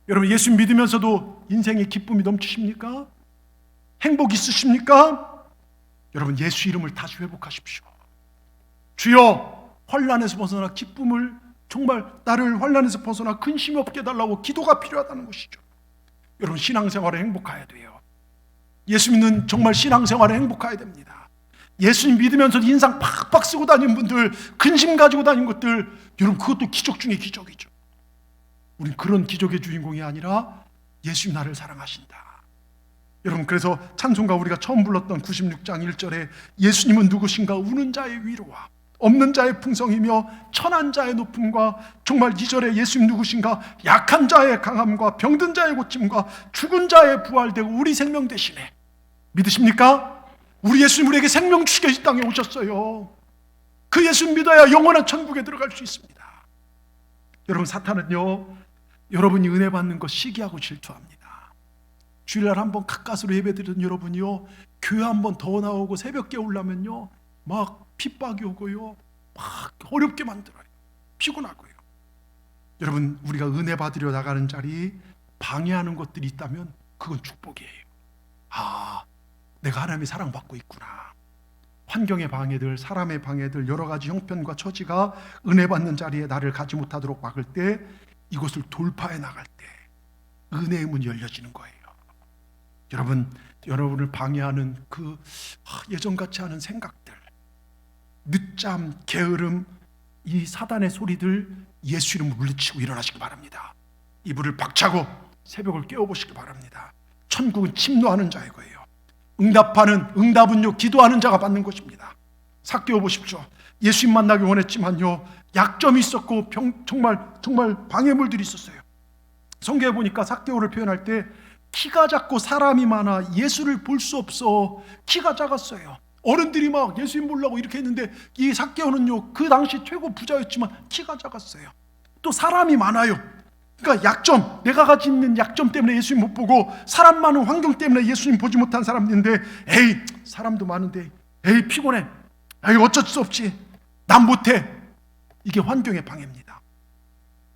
여러분, 예수 믿으면서도 인생에 기쁨이 넘치십니까? 행복 있으십니까? 여러분, 예수 이름을 다시 회복하십시오. 주여, 환난에서 벗어나 기쁨을, 정말 나를 환난에서 벗어나 근심이 없게 해달라고 기도가 필요하다는 것이죠. 여러분, 신앙생활에 행복해야 돼요. 예수 믿는 정말 신앙생활에 행복해야 됩니다. 예수님 믿으면서 인상 팍팍 쓰고 다니는 분들, 근심 가지고 다니는 것들, 여러분, 그것도 기적 중에 기적이죠. 우린 그런 기적의 주인공이 아니라 예수님 나를 사랑하신다. 여러분, 그래서 찬송가 우리가 처음 불렀던 96장 1절에 예수님은 누구신가? 우는 자의 위로와 없는 자의 풍성이며 천한 자의 높음과, 정말 2절에 예수님 누구신가? 약한 자의 강함과 병든 자의 고침과 죽은 자의 부활되고 우리 생명 되시네. 믿으십니까? 우리 예수님 우리에게 생명 주시게 이 땅에 오셨어요. 그 예수님 믿어야 영원한 천국에 들어갈 수 있습니다. 여러분, 사탄은요, 여러분이 은혜 받는 것 시기하고 질투합니다. 주일날 한번 가까스로 예배드리던 여러분이요, 교회 한번 더 나오고 새벽에 오려면요 막 핍박이 오고요, 막 어렵게 만들어요. 피곤하고요. 여러분, 우리가 은혜 받으려 나가는 자리 방해하는 것들이 있다면 그건 축복이에요. 아, 내가 하나님의 사랑받고 있구나. 환경의 방해들, 사람의 방해들, 여러 가지 형편과 처지가 은혜 받는 자리에 나를 가지 못하도록 막을 때, 이것을 돌파해 나갈 때 은혜의 문이 열려지는 거예요. 여러분, 여러분을 방해하는 그 예전 같지 않은 생각들, 늦잠, 게으름, 이 사단의 소리들 예수 이름으로 물리치고 일어나시기 바랍니다. 이불을 박차고 새벽을 깨워보시기 바랍니다. 천국은 침노하는 자의 거예요. 응답은요 기도하는 자가 받는 것입니다. 삭개오 보십시오. 예수님 만나기 원했지만요 약점이 있었고 정말 방해물들이 있었어요. 성경에 보니까 삭개오를 표현할 때 키가 작고 사람이 많아 예수를 볼 수 없어. 키가 작았어요. 어른들이 막 예수님 보려고 이렇게 했는데, 이 삭개오는요 그 당시 최고 부자였지만 키가 작았어요. 또 사람이 많아요. 그러니까 약점, 내가 가지고 있는 약점 때문에 예수님 못 보고, 사람 많은 환경 때문에 예수님 보지 못한 사람들인데, 에이 사람도 많은데, 에이 피곤해, 에이 어쩔 수 없지, 난 못해. 이게 환경의 방해입니다.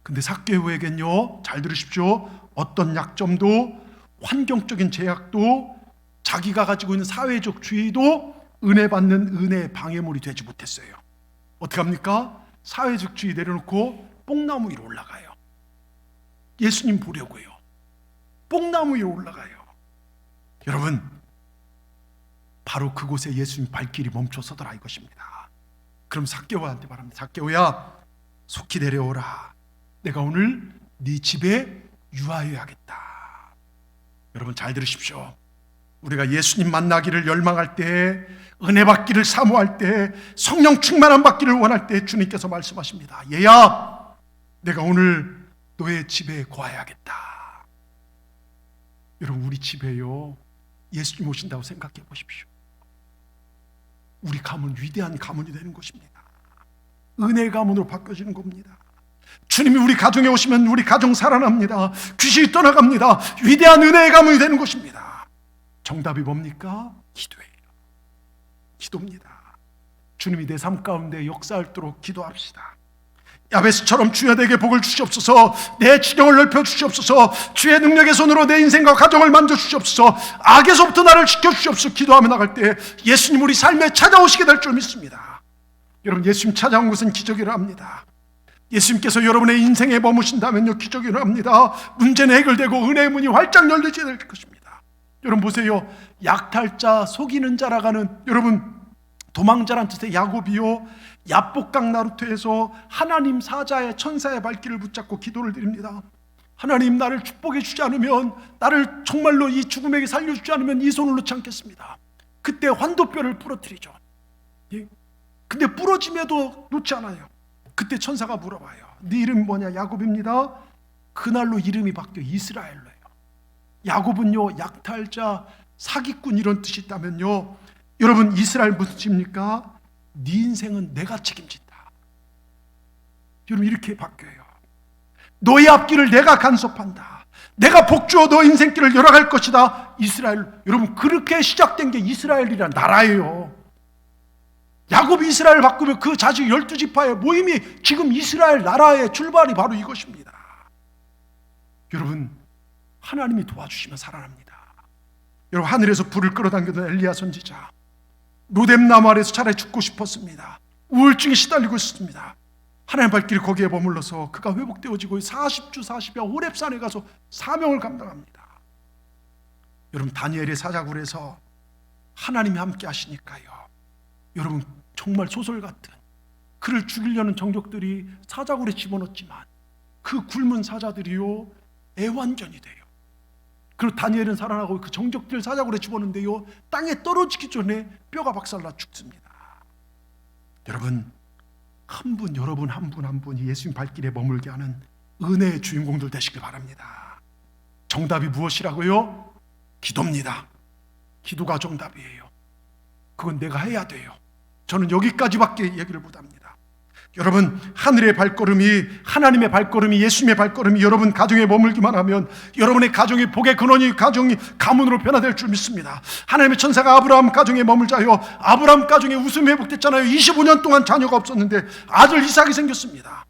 근데 삭개오에겐요, 잘 들으십시오, 어떤 약점도, 환경적인 제약도, 자기가 가지고 있는 사회적 주의도 은혜 받는 은혜의 방해물이 되지 못했어요. 어떻게 합니까? 사회적 주의 내려놓고 뽕나무 위로 올라가요. 예수님 보려고요. 뽕나무 위로 올라가요. 여러분, 바로 그곳에 예수님 발길이 멈춰서더라 이것입니다. 그럼 삭개오한테 말합니다. 삭개오야, 속히 내려오라. 내가 오늘 네 집에 유하여야겠다. 여러분, 잘 들으십시오. 우리가 예수님 만나기를 열망할 때, 은혜 받기를 사모할 때, 성령 충만함 받기를 원할 때 주님께서 말씀하십니다. 얘야, 내가 오늘 너의 집에 거하여야겠다. 여러분, 우리 집에요 예수님 오신다고 생각해 보십시오. 우리 가문 위대한 가문이 되는 것입니다. 은혜의 가문으로 바뀌어지는 겁니다. 주님이 우리 가정에 오시면 우리 가정 살아납니다. 귀신이 떠나갑니다. 위대한 은혜의 가문이 되는 것입니다. 정답이 뭡니까? 기도예요. 기도입니다. 주님이 내 삶 가운데 역사하도록 기도합시다. 야베스처럼 주여 내게 복을 주시옵소서, 내 지경을 넓혀 주시옵소서, 주의 능력의 손으로 내 인생과 가정을 만져 주시옵소서, 악에서부터 나를 지켜 주시옵소서. 기도하며 나갈 때 예수님 우리 삶에 찾아오시게 될 줄 믿습니다. 여러분, 예수님 찾아온 것은 기적이라 합니다. 예수님께서 여러분의 인생에 머무신다면요 기적이라 합니다. 문제는 해결되고 은혜의 문이 활짝 열리게 될 것입니다. 여러분 보세요, 약탈자, 속이는 자라가는, 여러분 도망자란 뜻의 야곱이요 야복강 나루터에서 하나님 사자의 천사의 발길을 붙잡고 기도를 드립니다. 하나님, 나를 축복해 주지 않으면, 나를 정말로 이 죽음에게 살려주지 않으면 이 손을 놓지 않겠습니다. 그때 환도뼈를 부러뜨리죠. 근데 부러짐에도 놓지 않아요. 그때 천사가 물어봐요. 네 이름이 뭐냐? 야곱입니다. 그날로 이름이 바뀌어 이스라엘로예요. 야곱은요 약탈자, 사기꾼 이런 뜻이 있다면요, 여러분 이스라엘 무슨 뜻입니까? 네 인생은 내가 책임진다. 여러분 이렇게 바뀌어요. 너의 앞길을 내가 간섭한다. 내가 복주어 너 인생길을 열어갈 것이다. 이스라엘, 여러분 그렇게 시작된 게 이스라엘이란 나라예요. 야곱이 이스라엘 바꾸면 그 자식 12지파의 모임이 지금 이스라엘 나라의 출발이 바로 이것입니다. 여러분 하나님이 도와주시면 살아납니다. 여러분 하늘에서 불을 끌어당기던 엘리야 선지자, 로뎀나무 아래에서 차라리 죽고 싶었습니다. 우울증에 시달리고 있습니다. 하나님 발길이 거기에 머물러서 그가 회복되어지고 40주 40야 호렙산에 가서 사명을 감당합니다. 여러분 다니엘의 사자굴에서 하나님이 함께 하시니까요, 여러분 정말 소설 같은, 그를 죽이려는 정적들이 사자굴에 집어넣었지만 그 굶은 사자들이요 애완전이 돼요. 그리고 다니엘은 살아나고 그 정적들 사자굴에 집어넣는데요 땅에 떨어지기 전에 뼈가 박살나 죽습니다. 여러분 한 분, 여러분 한 분 한 분이 예수님 발길에 머물게 하는 은혜의 주인공들 되시길 바랍니다. 정답이 무엇이라고요? 기도입니다. 기도가 정답이에요. 그건 내가 해야 돼요. 저는 여기까지밖에 얘기를 못합니다. 여러분 하늘의 발걸음이, 하나님의 발걸음이, 예수님의 발걸음이 여러분 가정에 머물기만 하면 여러분의 가정이 복의 근원이, 가정이 가문으로 변화될 줄 믿습니다. 하나님의 천사가 아브라함 가정에 머물자요, 아브라함 가정에 웃음이 회복됐잖아요. 25년 동안 자녀가 없었는데 아들 이삭이 생겼습니다.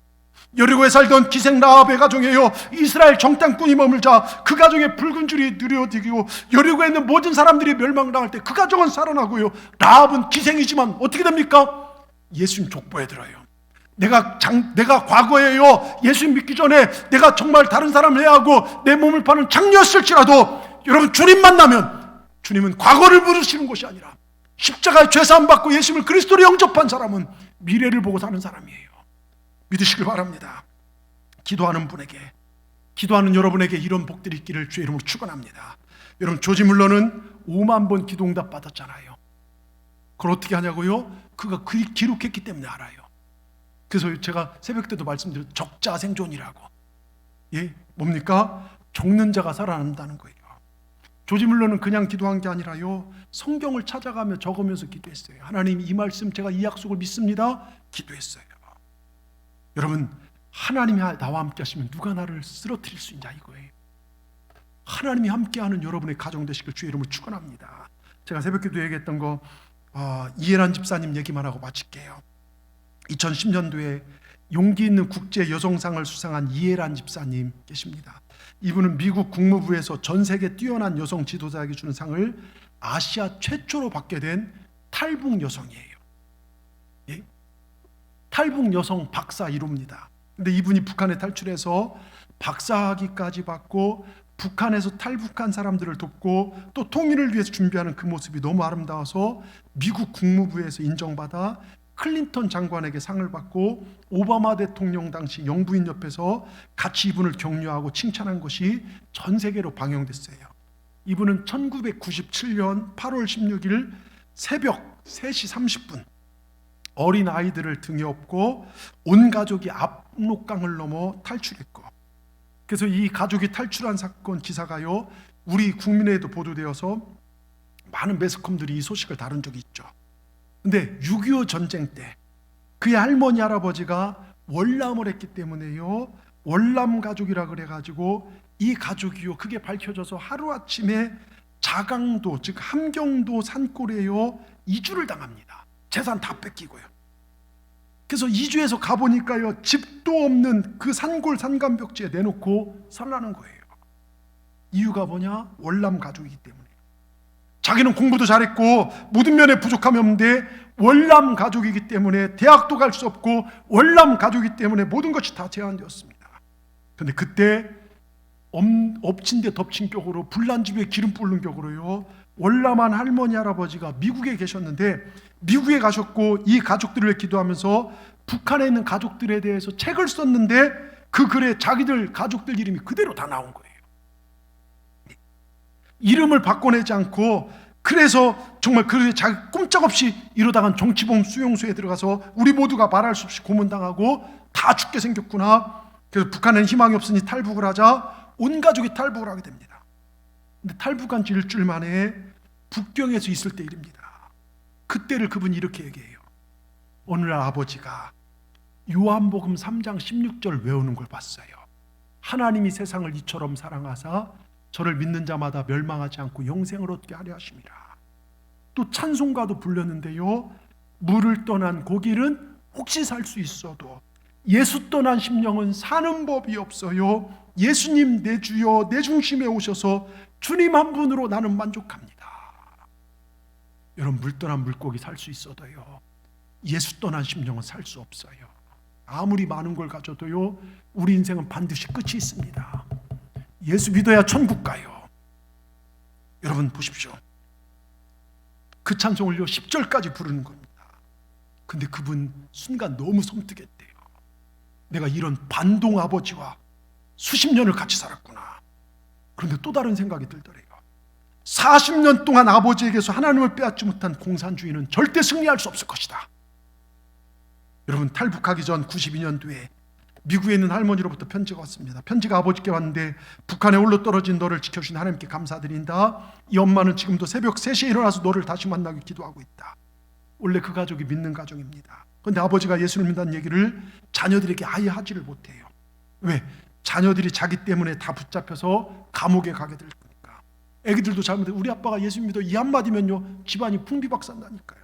여리고에 살던 기생 라합의 가정에요 이스라엘 정탐꾼이 머물자 그 가정에 붉은 줄이 느려지고, 여리고에 있는 모든 사람들이 멸망당할 때 그 가정은 살아나고요, 라합은 기생이지만 어떻게 됩니까? 예수님 족보에 들어요. 내가 과거에요 예수님 믿기 전에 내가 정말 다른 사람을 해하고 내 몸을 파는 장녀였을지라도, 여러분 주님 만나면 주님은 과거를 부르시는 것이 아니라 십자가에 죄사함 받고 예수님을 그리스도로 영접한 사람은 미래를 보고 사는 사람이에요. 믿으시길 바랍니다. 기도하는 분에게, 기도하는 여러분에게 이런 복들이 있기를 주의 이름으로 축원합니다. 여러분 조지 물러는 5만 번 기도 응답 받았잖아요. 그걸 어떻게 하냐고요? 그가 기록했기 때문에 알아요. 그래서 제가 새벽 때도 말씀드렸죠. 적자생존이라고. 예, 뭡니까? 적는 자가 살아난다는 거예요. 조지 물러는 그냥 기도한 게 아니라요, 성경을 찾아가며 적으면서 기도했어요. 하나님 이 말씀, 제가 이 약속을 믿습니다. 기도했어요. 여러분 하나님이 나와 함께 하시면 누가 나를 쓰러뜨릴 수 있냐 이거예요. 하나님이 함께하는 여러분의 가정 되시길 주의 이름으로 축원합니다. 제가 새벽기도 얘기했던 거 이해란 집사님 얘기만 하고 마칠게요. 2010년도에 용기 있는 국제 여성상을 수상한 이해란 집사님 계십니다. 이분은 미국 국무부에서 전 세계 뛰어난 여성 지도자에게 주는 상을 아시아 최초로 받게 된 탈북 여성이에요. 예? 탈북 여성 박사 1호입니다. 근데 이분이 북한에 탈출해서 박사학위까지 받고 북한에서 탈북한 사람들을 돕고 또 통일을 위해서 준비하는 그 모습이 너무 아름다워서 미국 국무부에서 인정받아 클린턴 장관에게 상을 받고 오바마 대통령 당시 영부인 옆에서 같이 이분을 격려하고 칭찬한 것이 전 세계로 방영됐어요. 이분은 1997년 8월 16일 새벽 3시 30분 어린 아이들을 등에 업고 온 가족이 압록강을 넘어 탈출했고, 그래서 이 가족이 탈출한 사건 기사가요 우리 국민에도 보도되어서 많은 매스컴들이 이 소식을 다룬 적이 있죠. 근데 6.25 전쟁 때 그의 할머니 할아버지가 월남을 했기 때문에요 월남 가족이라 그래가지고 이 가족이요 그게 밝혀져서 하루아침에 자강도 즉 함경도 산골에요 이주를 당합니다. 재산 다 뺏기고요. 그래서 이주해서 가보니까요 집도 없는 그 산골 산간벽지에 내놓고 살라는 거예요. 이유가 뭐냐? 월남 가족이기 때문에. 자기는 공부도 잘했고 모든 면에 부족함이 없는데 월남 가족이기 때문에 대학도 갈 수 없고 월남 가족이기 때문에 모든 것이 다 제한되었습니다. 그런데 그때 엎친 데 덮친 격으로 불난집에 기름 뿌른 격으로요 월남한 할머니 할아버지가 미국에 계셨는데 미국에 가셨고 이 가족들을 위해 기도하면서 북한에 있는 가족들에 대해서 책을 썼는데 그 글에 자기들 가족들 이름이 그대로 다 나온 거예요. 이름을 바꿔내지 않고, 그래서 정말 그 자기 꼼짝없이 이러다간 정치범 수용소에 들어가서 우리 모두가 말할 수 없이 고문당하고 다 죽게 생겼구나. 그래서 북한은 희망이 없으니 탈북을 하자 온 가족이 탈북을 하게 됩니다. 근데 탈북한 지 일주일 만에 북경에서 있을 때 일입니다. 그때를 그분이 이렇게 얘기해요. 어느 날 아버지가 요한복음 3장 16절 외우는 걸 봤어요. 하나님이 세상을 이처럼 사랑하사 저를 믿는 자마다 멸망하지 않고 영생을 얻게 하려 하심이라. 또 찬송가도 불렸는데요, 물을 떠난 고길은 혹시 살 수 있어도 예수 떠난 심령은 사는 법이 없어요. 예수님 내 주여 내 중심에 오셔서 주님 한 분으로 나는 만족합니다. 여러분, 물 떠난 물고기 살 수 있어도요, 예수 떠난 심령은 살 수 없어요. 아무리 많은 걸 가져도요, 우리 인생은 반드시 끝이 있습니다. 예수 믿어야 천국 가요. 여러분 보십시오. 그 찬송을요 10절까지 부르는 겁니다. 근데 그분 순간 너무 섬뜩했대요. 내가 이런 반동 아버지와 수십 년을 같이 살았구나. 그런데 또 다른 생각이 들더래요. 40년 동안 아버지에게서 하나님을 빼앗지 못한 공산주의는 절대 승리할 수 없을 것이다. 여러분, 탈북하기 전 92년도에 미국에 있는 할머니로부터 편지가 왔습니다. 편지가 아버지께 왔는데, 북한에 홀로 떨어진 너를 지켜주신 하나님께 감사드린다. 이 엄마는 지금도 새벽 3시에 일어나서 너를 다시 만나기 기도하고 있다. 원래 그 가족이 믿는 가정입니다. 그런데 아버지가 예수를 믿는다는 얘기를 자녀들에게 아예 하지를 못해요. 왜? 자녀들이 자기 때문에 다 붙잡혀서 감옥에 가게 될 거니까. 애기들도 잘못해 우리 아빠가 예수 믿어 이 한마디면요 집안이 풍비박산나니까요.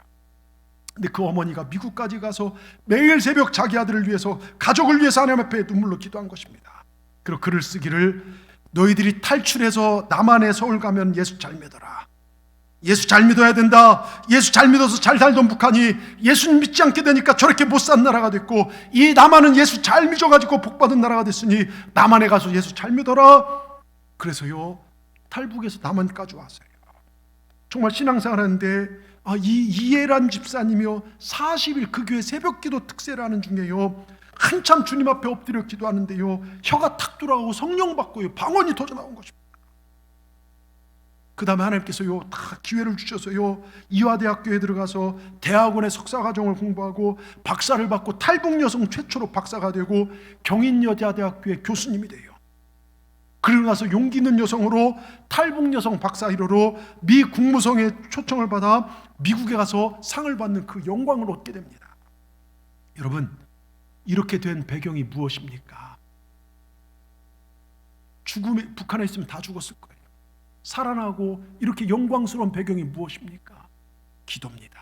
근데 그 어머니가 미국까지 가서 매일 새벽 자기 아들을 위해서, 가족을 위해서 하나님 앞에 눈물로 기도한 것입니다. 그리고 글을 쓰기를, 너희들이 탈출해서 남한에 서울 가면 예수 잘 믿어라. 예수 잘 믿어야 된다. 예수 잘 믿어서 잘 살던 북한이 예수님 믿지 않게 되니까 저렇게 못 산 나라가 됐고, 이 남한은 예수 잘 믿어가지고 복받은 나라가 됐으니 남한에 가서 예수 잘 믿어라. 그래서요 탈북에서 남한까지 왔어요. 정말 신앙생활 하는데 이 이해란 집사님이요 40일 그 교회 새벽기도 특세를 하는 중에요 한참 주님 앞에 엎드려 기도하는데요 혀가 탁 돌아가고 성령 받고요 방언이 터져 나온 것입니다. 그 다음에 하나님께서요 다 기회를 주셔서요 이화대학교에 들어가서 대학원의 석사과정을 공부하고 박사를 받고 탈북 여성 최초로 박사가 되고 경인여자대학교의 교수님이 돼요. 그러고 나서 용기 있는 여성으로 탈북 여성 박사 1호로 미 국무성에 초청을 받아 미국에 가서 상을 받는 그 영광을 얻게 됩니다. 여러분, 이렇게 된 배경이 무엇입니까? 죽음에, 북한에 있으면 다 죽었을 거예요. 살아나고 이렇게 영광스러운 배경이 무엇입니까? 기도입니다.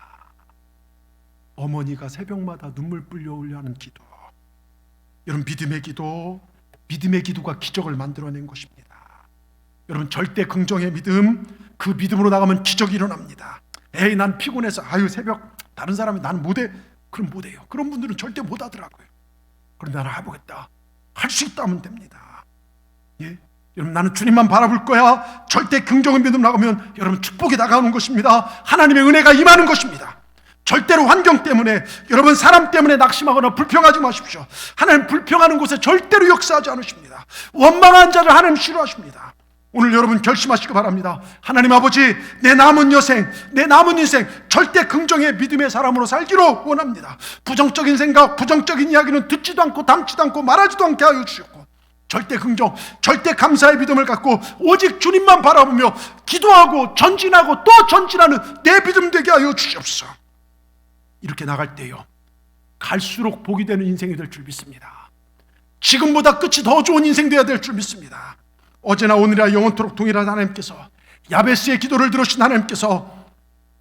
어머니가 새벽마다 눈물 불려 올려하는 기도. 여러분, 믿음의 기도, 믿음의 기도가 기적을 만들어낸 것입니다. 여러분, 절대 긍정의 믿음, 그 믿음으로 나가면 기적이 일어납니다. 에이 난 피곤해서 새벽 다른 사람이 나는 못해. 그럼 못해요. 그런 분들은 절대 못하더라고요. 그런데 나는 해보겠다. 할 수 있다면 됩니다. 예? 여러분, 나는 주님만 바라볼 거야. 절대 긍정의 믿음 나가면 여러분 축복이 나가는 것입니다. 하나님의 은혜가 임하는 것입니다. 절대로 환경 때문에, 여러분 사람 때문에 낙심하거나 불평하지 마십시오. 하나님 불평하는 곳에 절대로 역사하지 않으십니다. 원망한 자를 하나님 싫어하십니다. 오늘 여러분 결심하시기 바랍니다. 하나님 아버지, 내 남은 여생, 내 남은 인생 절대 긍정의 믿음의 사람으로 살기로 원합니다. 부정적인 생각, 부정적인 이야기는 듣지도 않고 담지도 않고 말하지도 않게 하여 주셨고, 절대 긍정, 절대 감사의 믿음을 갖고 오직 주님만 바라보며 기도하고 전진하고 또 전진하는 내 믿음 되게 하여 주시옵소서. 이렇게 나갈 때요 갈수록 복이 되는 인생이 될 줄 믿습니다. 지금보다 끝이 더 좋은 인생 되어야 될 줄 믿습니다. 어제나 오늘이나 영원토록 동일한 하나님께서, 야베스의 기도를 들으신 하나님께서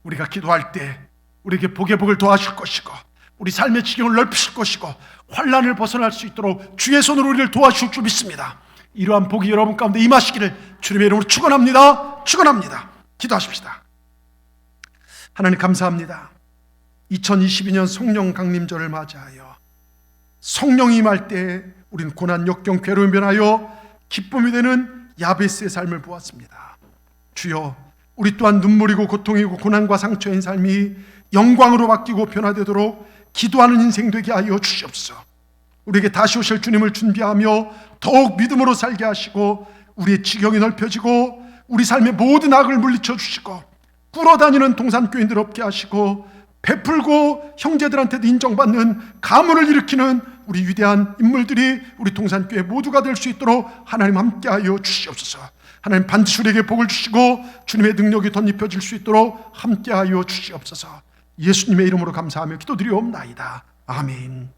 우리가 기도할 때 우리에게 복의 복을 더하실 것이고, 우리 삶의 지경을 넓히실 것이고, 환난을 벗어날 수 있도록 주의 손으로 우리를 도와주실 줄 믿습니다. 이러한 복이 여러분 가운데 임하시기를 주님의 이름으로 축원합니다. 축원합니다. 기도하십시다. 하나님 감사합니다. 2022년 성령 강림절을 맞이하여 성령이 임할 때 우리는 고난, 역경, 괴로움 변하여 기쁨이 되는 야베스의 삶을 보았습니다. 주여, 우리 또한 눈물이고 고통이고 고난과 상처인 삶이 영광으로 바뀌고 변화되도록 기도하는 인생 되게 하여 주시옵소서. 우리에게 다시 오실 주님을 준비하며 더욱 믿음으로 살게 하시고, 우리의 지경이 넓혀지고 우리 삶의 모든 악을 물리쳐 주시고, 꿇어다니는 동산교인들 없게 하시고, 베풀고 형제들한테도 인정받는 가문을 일으키는 우리 위대한 인물들이 우리 동산교회 모두가 될 수 있도록 하나님 함께하여 주시옵소서. 하나님 반드시 우리에게 복을 주시고 주님의 능력이 덧입혀질 수 있도록 함께하여 주시옵소서. 예수님의 이름으로 감사하며 기도드리옵나이다. 아멘.